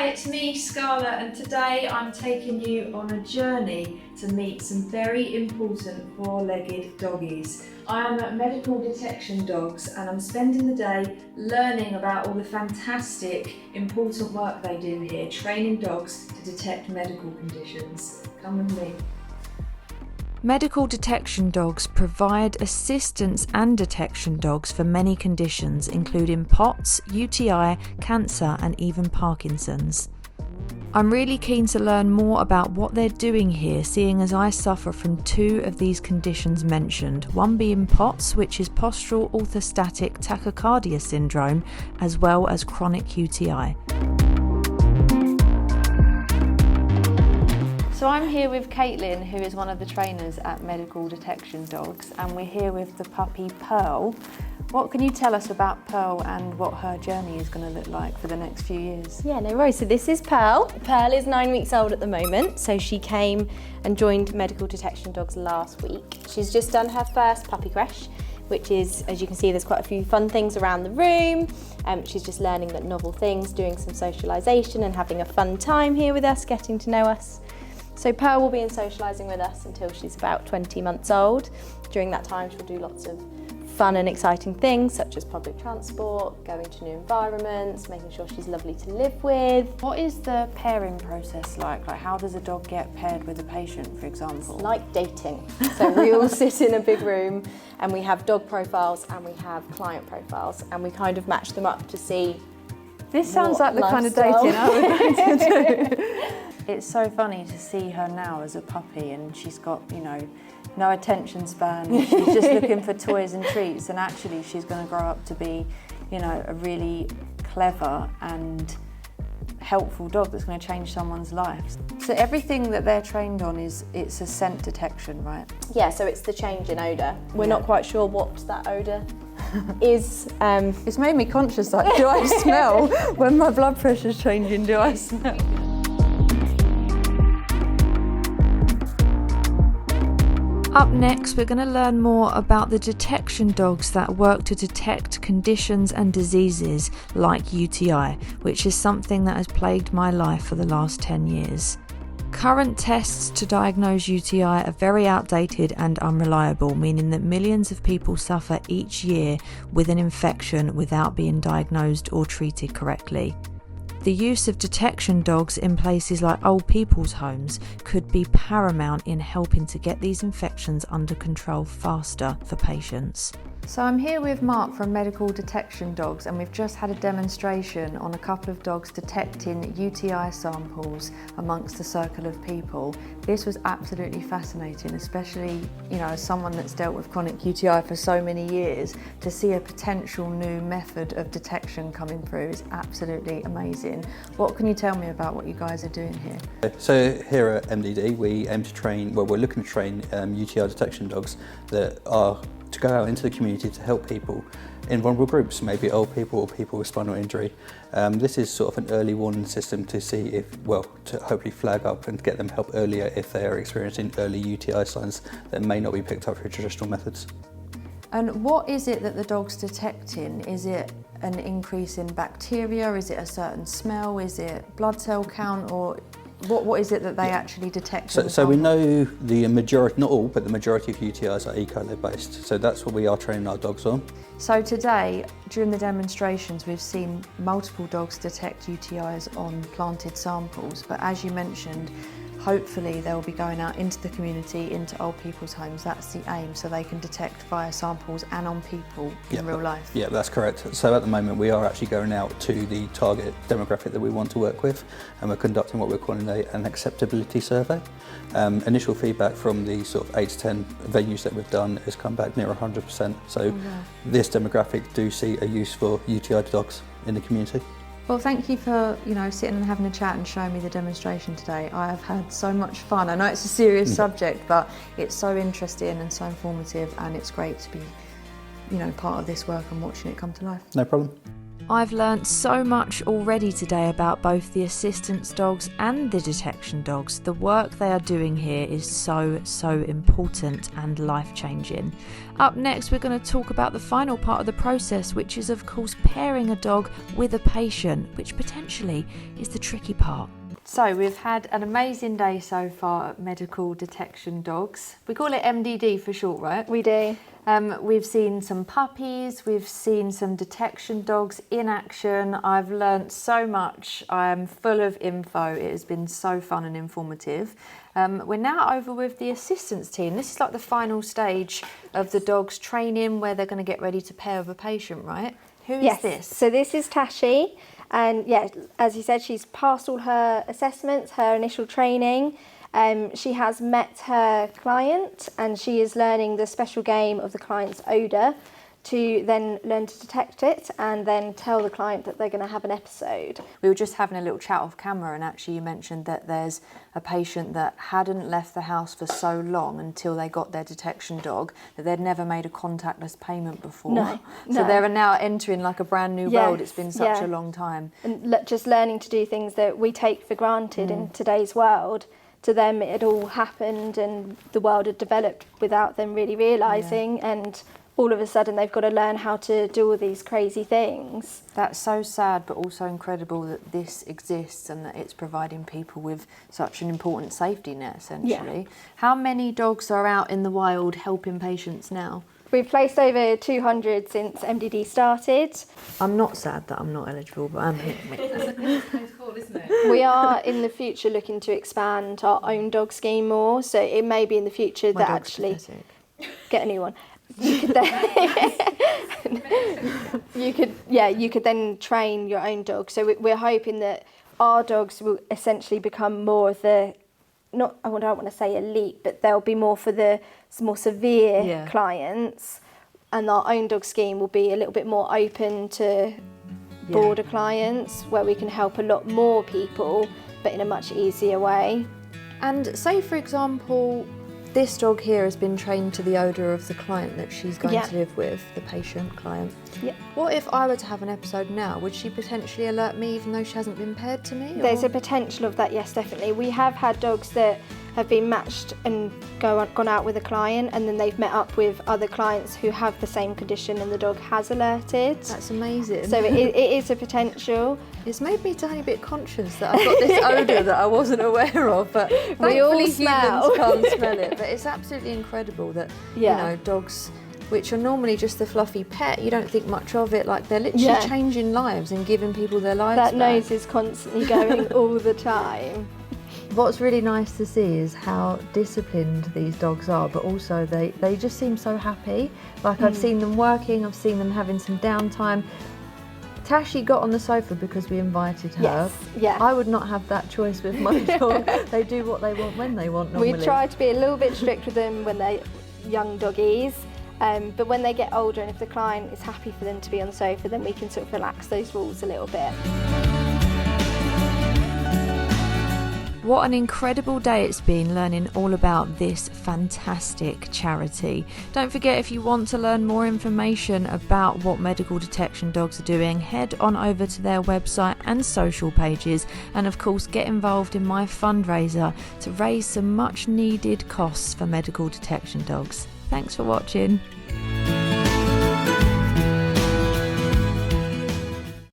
Hi, it's me, Scarlett, and today I'm taking you on a journey to meet some very important four-legged doggies. I am at Medical Detection Dogs and I'm spending the day learning about all the fantastic, important work they do here, training dogs to detect medical conditions. Come with me. Medical detection dogs provide assistance and detection dogs for many conditions, including POTS, UTI, cancer, and even Parkinson's. I'm really keen to learn more about what they're doing here, seeing as I suffer from two of these conditions mentioned, one being POTS, which is postural orthostatic tachycardia syndrome, as well as chronic UTI. So I'm here with Caitlin, who is one of the trainers at Medical Detection Dogs, and we're here with the puppy Pearl. What can you tell us about Pearl and what her journey is going to look like for the next few years? Yeah, no worries. So this is Pearl. Pearl is 9 weeks old at the moment, so she came and joined Medical Detection Dogs last week. She's just done her first puppy crash, which is, as you can see, there's quite a few fun things around the room. She's just learning that novel things, doing some socialisation and having a fun time here with us, getting to know us. So Pearl will be in socialising with us until she's about 20 months old. During that time, she'll do lots of fun and exciting things, such as public transport, going to new environments, making sure she's lovely to live with. What is the pairing process like? Like, how does a dog get paired with a patient, for example? It's like dating. So we all sit in a big room and we have dog profiles and we have client profiles, and we kind of match them up to see. This sounds like the kind of dating I would like to do. It's so funny to see her now as a puppy, and she's got, no attention span. She's just looking for toys and treats, and actually she's going to grow up to be, a really clever and helpful dog that's going to change someone's life. So everything that they're trained on it's a scent detection, right? Yeah, so it's the change in odour. We're not quite sure what that odour is. It's made me conscious, like, do I smell? When my blood pressure's changing, do I smell? Up next, we're going to learn more about the detection dogs that work to detect conditions and diseases like UTI, which is something that has plagued my life for the last 10 years. Current tests to diagnose UTI are very outdated and unreliable, meaning that millions of people suffer each year with an infection without being diagnosed or treated correctly. The use of detection dogs in places like old people's homes could be paramount in helping to get these infections under control faster for patients. So I'm here with Mark from Medical Detection Dogs, and we've just had a demonstration on a couple of dogs detecting UTI samples amongst a circle of people. This was absolutely fascinating, especially, as someone that's dealt with chronic UTI for so many years, to see a potential new method of detection coming through is absolutely amazing. What can you tell me about what you guys are doing here? So here at MDD, we aim to train, we're looking to train UTI detection dogs that are to go out into the community to help people in vulnerable groups, maybe old people or people with spinal injury. This is sort of an early warning system to see if, to hopefully flag up and get them help earlier if they are experiencing early UTI signs that may not be picked up through traditional methods. And what is it that the dog's detecting? Is it an increase in bacteria? Is it a certain smell? Is it blood cell count? Or what is it that they actually detect? So we know the majority, not all, but the majority of UTIs are E. coli based. So that's what we are training our dogs on. So today, during the demonstrations, we've seen multiple dogs detect UTIs on planted samples. But as you mentioned, hopefully they'll be going out into the community, into old people's homes. That's the aim, so they can detect via samples and on people in real life. Yeah, that's correct. So at the moment we are actually going out to the target demographic that we want to work with, and we're conducting what we're calling an acceptability survey. Initial feedback from the sort of 8 to 10 venues that we've done has come back near 100%. So this demographic do see a use for UTI dogs in the community. Well, thank you for sitting and having a chat and showing me the demonstration today. I have had so much fun. I know it's a serious subject, but it's so interesting and so informative, and it's great to be part of this work and watching it come to life. No problem. I've learnt so much already today about both the assistance dogs and the detection dogs. The work they are doing here is so important and life-changing. Up next, we're going to talk about the final part of the process, which is of course pairing a dog with a patient, which potentially is the tricky part. So we've had an amazing day so far at Medical Detection Dogs. We call it MDD for short, right? We do. We've seen some puppies, we've seen some detection dogs in action. I've learnt so much. I am full of info. It has been so fun and informative. We're now over with the assistance team. This is like the final stage of the dog's training where they're going to get ready to pair with a patient, right? Who is this? So this is Tashi. And yeah, as you said, she's passed all her assessments, her initial training. She has met her client and she is learning the special game of the client's odour to then learn to detect it and then tell the client that they're going to have an episode. We were just having a little chat off camera, and actually you mentioned that there's a patient that hadn't left the house for so long until they got their detection dog that they'd never made a contactless payment before. No. So they're now entering like a brand new world. It's been such a long time. And just learning to do things that we take for granted in today's world. To them it had all happened and the world had developed without them really realising, and all of a sudden they've got to learn how to do all these crazy things. That's so sad, but also incredible that this exists and that it's providing people with such an important safety net, essentially. Yeah. How many dogs are out in the wild helping patients now? We've placed over 200 since MDD started. I'm not sad that I'm not eligible, but I'm We are in the future looking to expand our own dog scheme more, so it may be in the future that actually get a new one. You could then you could then train your own dog. So we're hoping that our dogs will essentially become more of the, I don't want to say elite, but they'll be more for the more severe clients, and our own dog scheme will be a little bit more open to broader clients where we can help a lot more people but in a much easier way. And say for example, this dog here has been trained to the odour of the client that she's going to live with, the patient, client. Yeah. What if I were to have an episode now? Would she potentially alert me even though she hasn't been paired to me? There's a potential of that, yes, definitely. We have had dogs that have been matched and gone out with a client, and then they've met up with other clients who have the same condition and the dog has alerted. That's amazing. So it is a potential. It's made me a tiny bit conscious that I've got this odour that I wasn't aware of, but We all thankfully smell. humans can't smell it. But it's absolutely incredible that, you know, dogs, which are normally just the fluffy pet, you don't think much of it, like they're literally changing lives and giving people their lives back. That nose is constantly going all the time. What's really nice to see is how disciplined these dogs are, but also they just seem so happy. Like I've seen them working, I've seen them having some downtime. Tashi got on the sofa because we invited her. Yes, yeah. I would not have that choice with my dog. They do what they want when they want normally. We try to be a little bit strict with them when they're young doggies, but when they get older and if the client is happy for them to be on the sofa, then we can sort of relax those rules a little bit. What an incredible day it's been learning all about this fantastic charity. Don't forget, if you want to learn more information about what Medical Detection Dogs are doing, head on over to their website and social pages, and of course get involved in my fundraiser to raise some much needed costs for Medical Detection Dogs. Thanks for watching.